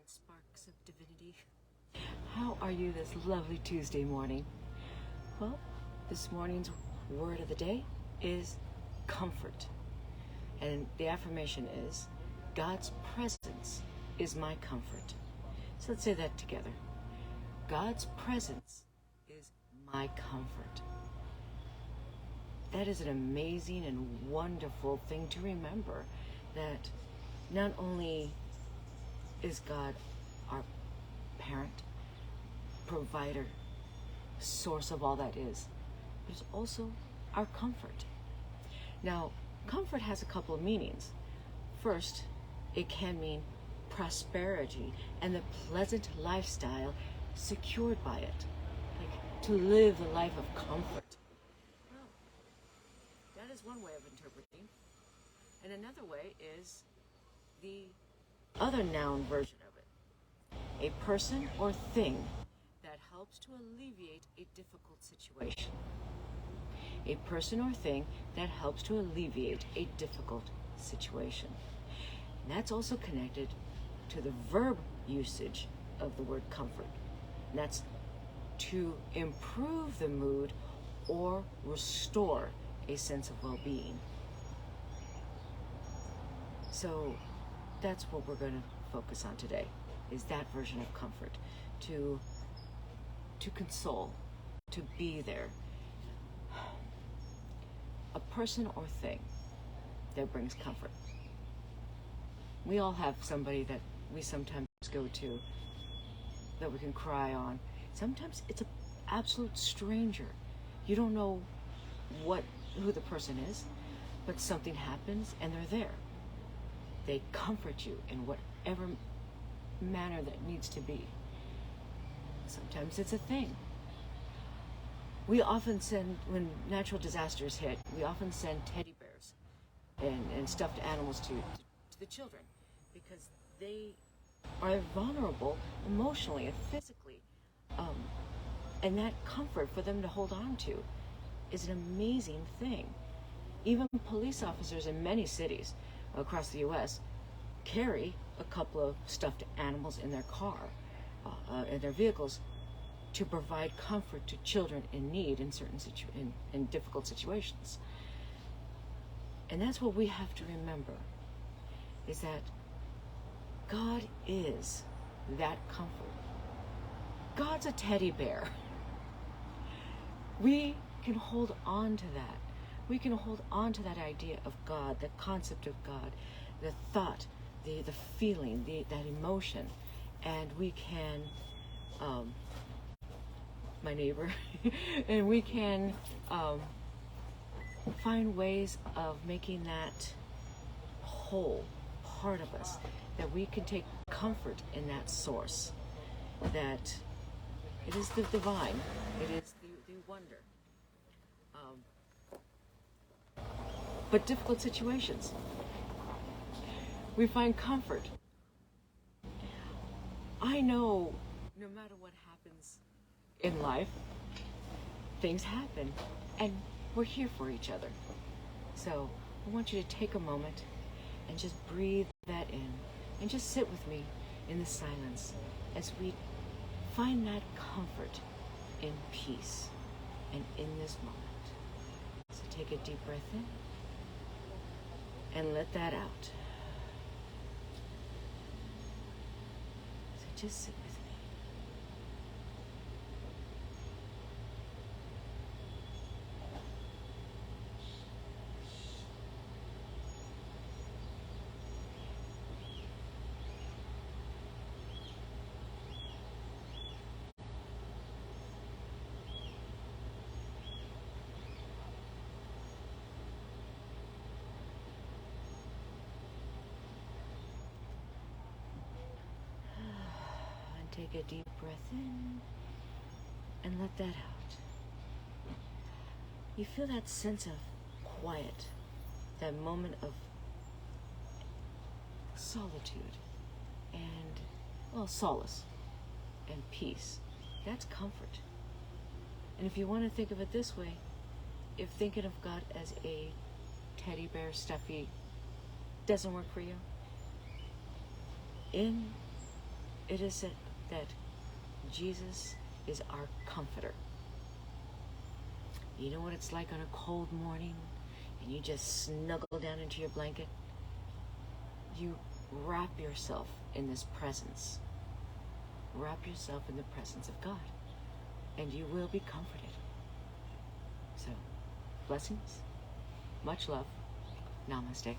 sparks of divinity. How are you this lovely Tuesday morning? Well, this morning's word of the day is comfort. And the affirmation is, God's presence is my comfort. So let's say that together. God's presence is my comfort. That is an amazing and wonderful thing to remember, that not only is God our parent, provider, source of all that is, but it's also our comfort. Now, comfort has a couple of meanings. First, it can mean prosperity and the pleasant lifestyle secured by it, like to live the life of comfort. Well, that is one way of interpreting. And another way is the other noun version of it. A person or thing that helps to alleviate a difficult situation. A person or thing that helps to alleviate a difficult situation. And that's also connected to the verb usage of the word comfort. And that's to improve the mood or restore a sense of well-being. So that's what we're going to focus on today, is that version of comfort, to console, to be there. A person or thing that brings comfort. We all have somebody that we sometimes go to that we can cry on. Sometimes it's an absolute stranger. You don't know who the person is, but something happens and they're there. They comfort you in whatever manner that needs to be. Sometimes it's a thing. We often send, when natural disasters hit, we often send teddy bears and stuffed animals to the children, because they are vulnerable emotionally and physically. And that comfort for them to hold on to is an amazing thing. Even police officers in many cities across the U.S. carry a couple of stuffed animals in their car, in their vehicles, to provide comfort to children in need in certain in difficult situations. And that's what we have to remember, is that God is that comfort. God's a teddy bear. We can hold on to that. We can hold on to that idea of God, the concept of God, the thought, the feeling, that emotion, and we can, my neighbor, and we can find ways of making that whole part of us, that we can take comfort in that source, that it is the divine, it is the wonder. But difficult situations, we find comfort. I know no matter what happens in life, things happen, and we're here for each other. So I want you to take a moment and just breathe that in, and just sit with me in the silence as we find that comfort in peace and in this moment. So take a deep breath in and let that out. So just sit with me. Take a deep breath in and let that out. You feel that sense of quiet, that moment of solitude and, well, solace and peace. That's comfort. And if you want to think of it this way, if thinking of God as a teddy bear stuffy doesn't work for you, in it is said that Jesus is our comforter. You know what it's like on a cold morning and you just snuggle down into your blanket? You wrap yourself in this presence. Wrap yourself in the presence of God, and you will be comforted. So, blessings, much love, namaste.